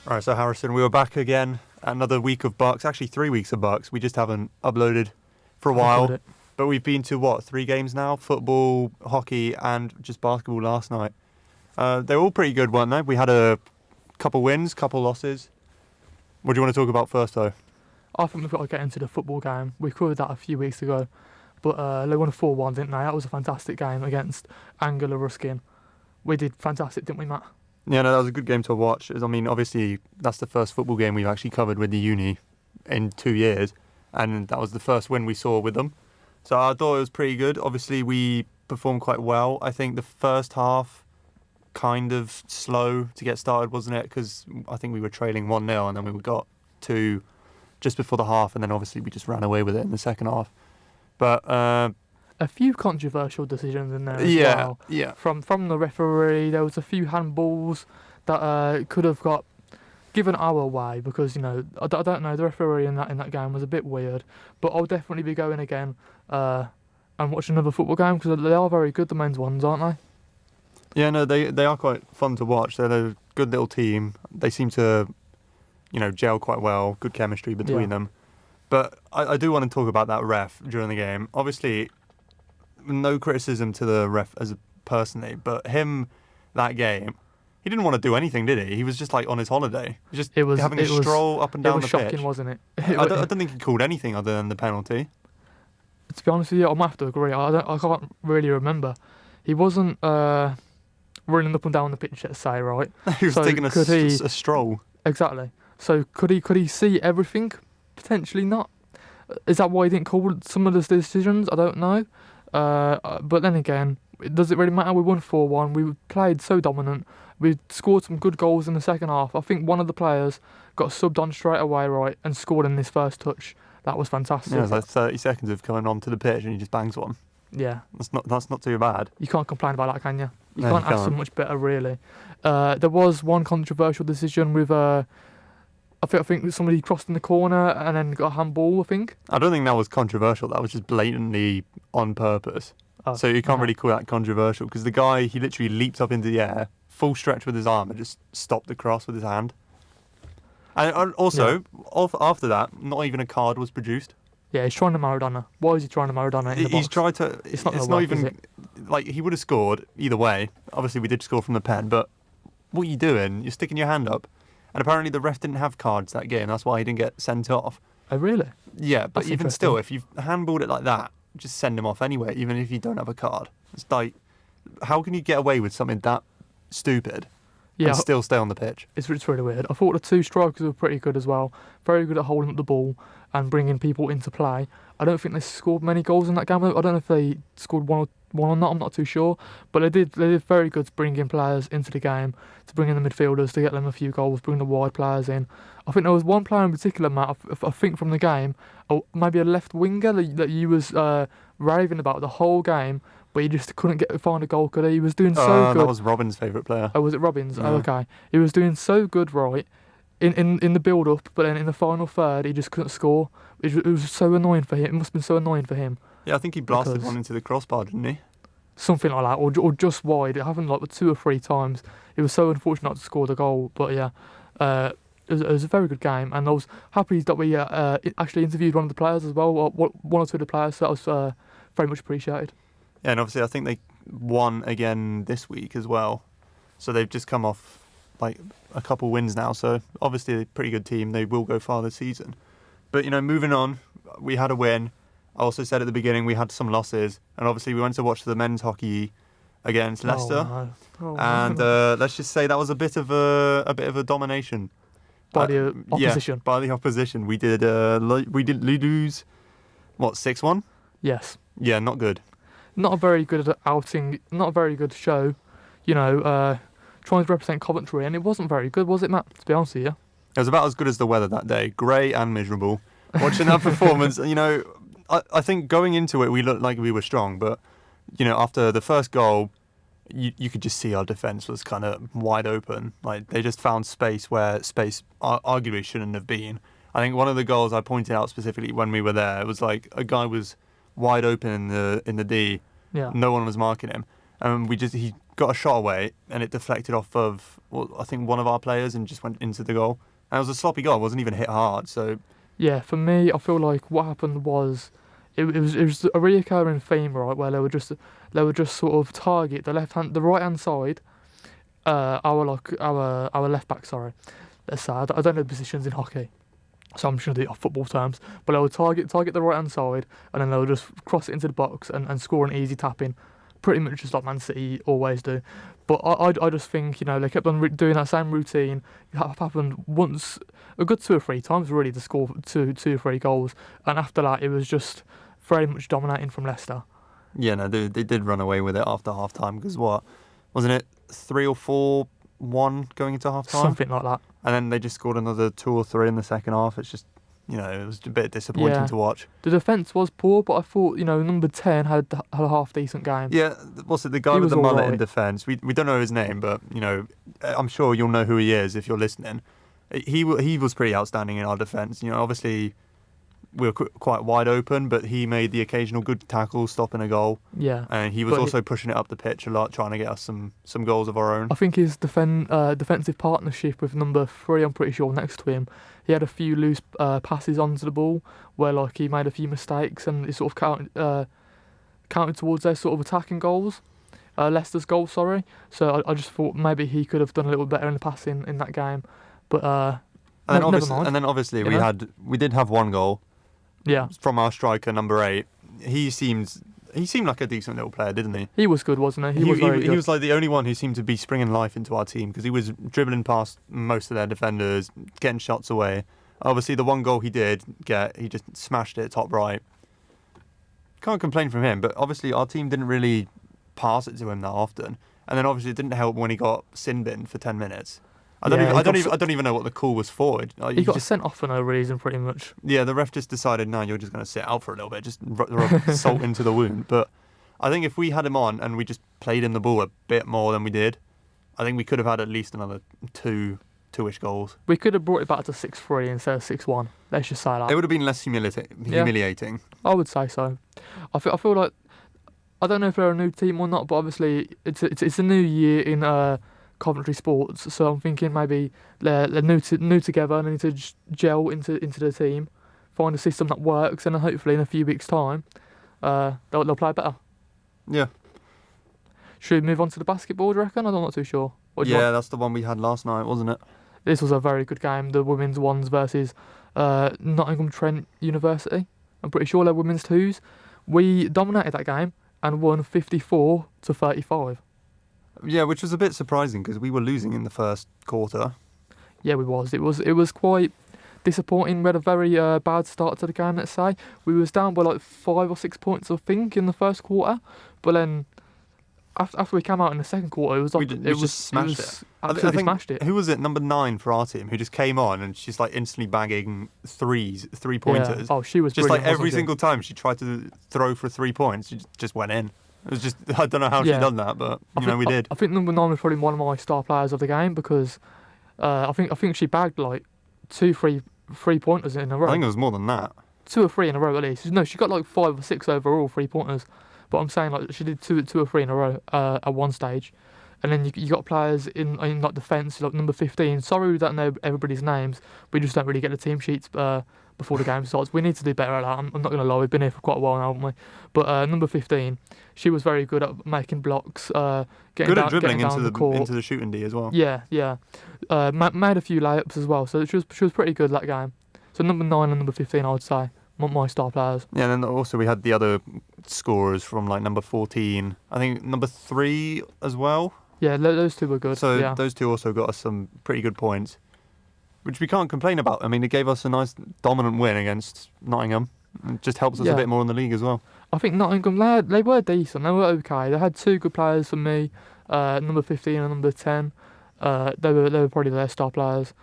Alright, so Harrison, we were back again. Another week of BUCS, actually 3 weeks of BUCS. We just haven't uploaded for a while. But we've been to, 3 games now? Football, hockey, and just basketball last night. They were all pretty good, weren't they? We had a couple wins, couple losses. What do you want to talk about first, though? I think we've got to get into the football game. We covered that a few weeks ago. But they won a 4-1, didn't they? That was a fantastic game against Anglia Ruskin. We did fantastic, didn't we, Matt? Yeah, no, that was a good game to watch. I mean, obviously, that's the first football game we've actually covered with the uni in 2 years. And that was the first win we saw with them. So I thought it was pretty good. Obviously, we performed quite well. I think the first half, kind of slow to get started, wasn't it? Because I think we were trailing 1-0 and then we got 2 just before the half. And then obviously we just ran away with it in the second half. But a few controversial decisions in there as well. Yeah. From the referee, there was a few handballs that could have got given our way because, I don't know, the referee in that game was a bit weird. But I'll definitely be going again and watch another football game because they are very good, the men's ones, aren't they? Yeah, no, they are quite fun to watch. They're a good little team. They seem to, gel quite well. Good chemistry between them. But I do want to talk about that ref during the game. Obviously, no criticism to the ref as personally, but him that game, he didn't want to do anything, did he? He was just like on his holiday, just having a stroll up and down the pitch. It was shocking, wasn't it? I don't think he called anything other than the penalty. To be honest with you, I might have to agree. I can't really remember. He wasn't running up and down the pitch, let's say, right? He was taking a stroll. Exactly. So could he see everything? Potentially not. Is that why he didn't call some of the decisions? I don't know. But then again, does it really matter? We won 4-1. We played so dominant. We scored some good goals in the second half. I think one of the players got subbed on straight away, right, and scored in his first touch. That was fantastic. Yeah, it was like 30 seconds of coming onto the pitch and he just bangs one. Yeah. That's not too bad. You can't complain about that, can you? You No, can't ask for much better, really. There was one controversial decision with... I think somebody crossed in the corner and then got a handball, I think. I don't think that was controversial. That was just blatantly on purpose. Oh, so you can't really call that controversial because the guy, he literally leaped up into the air, full stretch with his arm and just stopped the cross with his hand. And also, after that, not even a card was produced. Yeah, he's trying to Maradona. Why is he trying to Maradona in the box? He's tried to... It's not even... Like, he would have scored either way. Obviously, we did score from the pen, but what are you doing? You're sticking your hand up. And apparently the ref didn't have cards that game. That's why he didn't get sent off. Oh, really? Yeah, but even still, if you've handballed it like that, just send him off anyway, even if you don't have a card. It's like, how can you get away with something that stupid and still stay on the pitch? It's really weird. I thought the 2 strikers were pretty good as well. Very good at holding up the ball and bringing people into play. I don't think they scored many goals in that game. I don't know if they scored one or not. I'm not too sure. But they did very good to bring in players into the game, to bring in the midfielders, to get them a few goals, bring the wide players in. I think there was one player in particular, Matt, I think from the game, or maybe a left winger that you was raving about the whole game, but he just couldn't find a goal, could he? He was doing so good. That was Robin's favourite player. Oh, was it Robin's? Yeah. Oh, okay. He was doing so good, right, in the build-up, but then in the final third, he just couldn't score. It was so annoying for him. It must have been so annoying for him. Yeah, I think he blasted one into the crossbar, didn't he? Something like that, or just wide. It happened like 2 or 3 times. It was so unfortunate not to score the goal, but yeah, it was a very good game, and I was happy that we actually interviewed one of the players as well, one or two of the players, so that was very much appreciated. Yeah, and obviously I think they won again this week as well, so they've just come off like a couple wins now, so obviously a pretty good team. They will go far this season. But, moving on, we had a win. I also said at the beginning we had some losses, and obviously we went to watch the men's hockey against Leicester, and let's just say that was a bit of a domination by the opposition. Yeah, by the opposition, we did lose 6-1. Yes. Yeah, not good. Not a very good outing. Not a very good show. Trying to represent Coventry, and it wasn't very good, was it, Matt? To be honest with you, it was about as good as the weather that day. Grey and miserable. Watching that performance, I think going into it, we looked like we were strong, but, after the first goal, you could just see our defence was kind of wide open. Like, they just found space where space arguably shouldn't have been. I think one of the goals I pointed out specifically when we were there, it was like a guy was wide open in the D. Yeah. No one was marking him. And he got a shot away and it deflected off of, well, I think, one of our players and just went into the goal. And it was a sloppy goal. It wasn't even hit hard. So Yeah, for me, I feel like what happened was it was a reoccurring theme, right, where they would just sort of target the right hand side, our left back. Sorry, let's say I don't know the positions in hockey, so I'm just gonna do it off football terms. But they would target the right hand side, and then they would just cross it into the box and score an easy tap in, pretty much just like Man City always do. But I just think they kept on doing that same routine. It happened once, a good 2 or 3 times really to score two or 3 goals, and after that it was just very much dominating from Leicester. yeah, no, they did run away with it after half time because wasn't it 3 or 4-1 going into half time? Something like that. And then they just scored another 2 or 3 in the second half. It's just, it was a bit disappointing to watch. The defence was poor, but I thought, number 10 had a half decent game. Yeah, what's it? The guy with the mullet in defence. We don't know his name, but I'm sure you'll know who he is if you're listening. He was pretty outstanding in our defence. Obviously we were quite wide open, but he made the occasional good tackle, stopping a goal. Yeah, and he was also pushing it up the pitch a lot, trying to get us some goals of our own. I think his defensive partnership with number 3, I'm pretty sure, next to him, he had a few loose passes onto the ball where he made a few mistakes, and it sort of counted towards their sort of attacking goals. Leicester's goal, sorry. So I just thought maybe he could have done a little better in the passing in that game, but never mind. And then obviously we did have one goal. Yeah. From our striker, number 8. He seemed like a decent little player, didn't he? He was good, wasn't he? He was very good. He was like the only one who seemed to be springing life into our team because he was dribbling past most of their defenders, getting shots away. Obviously, the one goal he did get, he just smashed it top right. Can't complain from him, but obviously our team didn't really pass it to him that often. And then obviously it didn't help when he got sin binned for 10 minutes. I don't even know what the call was for. He got sent off for no reason, pretty much. Yeah, the ref just decided, no, you're just going to sit out for a little bit, just rub salt into the wound. But I think if we had him on and we just played him the ball a bit more than we did, I think we could have had at least another two-ish goals. We could have brought it back to 6-3 instead of 6-1. Let's just say that. It would have been less humiliating. I would say so. I feel like, I don't know if they're a new team or not, but obviously it's a new year in Coventry sports, so I'm thinking maybe they're new together and they need to just gel into the team, find a system that works, and then hopefully in a few weeks' time they'll play better. Yeah. Should we move on to the basketball, do you reckon? I'm not too sure. That's the one we had last night, wasn't it? This was a very good game, the women's ones versus Nottingham Trent University. I'm pretty sure they're women's twos. We dominated that game and won 54-35. Yeah, which was a bit surprising because we were losing in the first quarter. Yeah, we was. It was quite disappointing. We had a very bad start to the game, let's say. We was down by like 5 or 6 points, I think, in the first quarter. But then after we came out in the second quarter, it was like we just smashed it. Absolutely I think, smashed it. Who was it? Number 9 for our team, who just came on and she's like instantly bagging 3-pointers. Yeah. Oh, she was just brilliant, like every single time she tried to throw for 3 points, she just went in. It was just, I don't know how she done that, but we did. I think number 9 was probably one of my star players of the game because I think she bagged like 2-3 3-pointers in a row. I think it was more than that. 2 or 3 in a row at least. No, she got like 5 or 6 overall 3-pointers. But I'm saying like she did two or 3 in a row at one stage. And then you got players in like defence, like number 15. Sorry we don't know everybody's names. We just don't really get the team sheets before the game starts. We need to do better at that. I'm not going to lie, we've been here for quite a while now, haven't we? But number 15, she was very good at making blocks, getting dribbling into the shooting D as well. Yeah. Made a few layups as well, so she was pretty good that game. So number 9 and number 15, I would say, my star players. Yeah, and then also we had the other scorers from like number 14, I think number 3 as well. Yeah, those two were good. So those two also got us some pretty good points, which we can't complain about. I mean, it gave us a nice dominant win against Nottingham. It just helps us a bit more in the league as well. I think Nottingham, they were decent. They were okay. They had 2 good players for me, number 15 and number 10. They were probably their star players.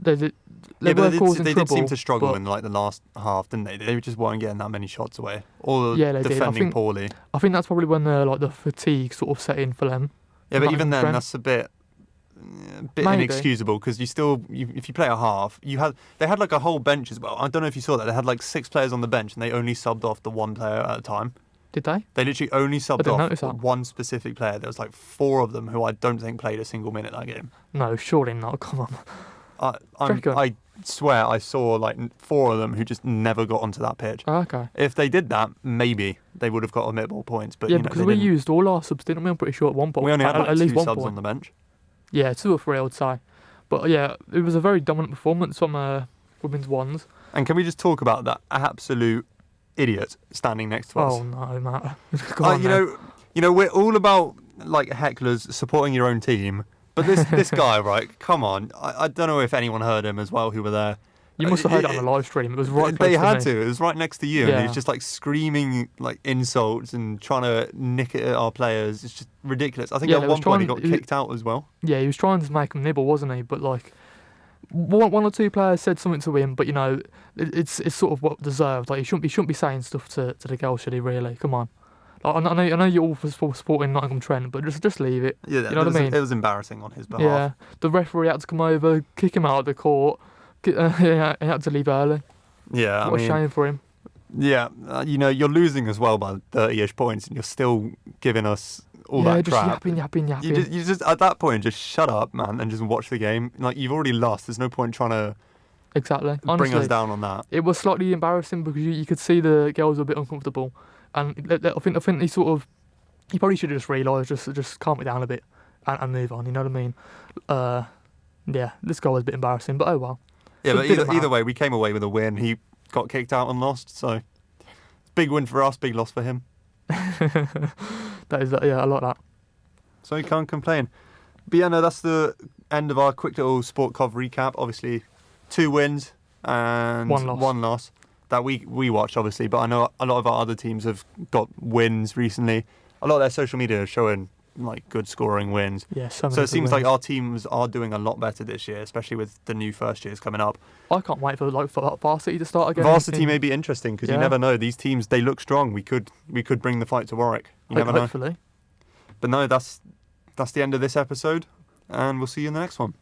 They did seem to struggle in like the last half, didn't they? They just weren't getting that many shots away, or defending poorly. I think that's probably when the fatigue sort of set in for them. Yeah, but even then, that's a bit inexcusable because if you play a half, they had like a whole bench as well. I don't know if you saw that. They had like 6 players on the bench and they only subbed off the 1 player at a time. Did they? They literally only subbed didn't notice off that. one specific player. There was like 4 of them who I don't think played a single minute that game. No, surely not. Come on. I swear I saw like 4 of them who just never got onto that pitch. Oh, okay. If they did that, maybe they would have got a bit more points. But Yeah, you know, because they we didn't. used all our subs, didn't we? I'm pretty sure at one point. We only had like at least 2 one subs point. on the bench. Yeah, 2 or 3, I would say. But yeah, it was a very dominant performance from women's ones. And can we just talk about that absolute idiot standing next to us? Oh no, Matt. Come on, you know, we're all about like hecklers supporting your own team, but this guy, right? Come on, I don't know if anyone heard him as well who were there. You must have heard it on the live stream. It was right close They to had me. to. It was right next to you, and Yeah. he's just like screaming like insults and trying to nick it at our players. It's just ridiculous. I think Yeah, at they one was point he trying- got kicked out as well. Yeah, he was trying to make him nibble, wasn't he? But like, one or 2 players said something to him, but you know, it's sort of what deserved. Like, he shouldn't be saying stuff to the girls, should he? Really? Come on. Like, I know you're all for supporting Nottingham Trent, but just leave it. Yeah, You know what I mean? It was embarrassing on his behalf. Yeah, the referee had to come over, kick him out of the court. He had to leave early. Yeah, I What a mean, shame for him. yeah, you know, you're losing as well by 30-ish points, and you're still giving us all that just crap. yapping. You just at that point just shut up, man, and just watch the game. Like, you've already lost. There's no point trying to Exactly. bring Honestly, us down on that. it was slightly embarrassing because you could see the girls were a bit uncomfortable, and I think he probably should have just realised, just calm it down a bit and move on. You know what I mean? Yeah, this goal was a bit embarrassing, but oh well. Yeah, but Didn't either matter. way, we came away with a win. He got kicked out and lost, so big win for us, big loss for him. That is, yeah, I like that. So you can't complain. But yeah, no, that's the end of our quick little Sport Cov recap. Obviously, 2 wins and 1 loss. that we watched, obviously. But I know a lot of our other teams have got wins recently. A lot of their social media is showing like good scoring wins. Yeah, so many So it good seems like wins. our teams are doing a lot better this year, especially with the new first years coming up. I can't wait for varsity to start again. Varsity may be interesting because you Yeah. never know. These teams, they look strong. We could bring the fight to Warwick. You never know. Hopefully. But no, that's the end of this episode, and we'll see you in the next one.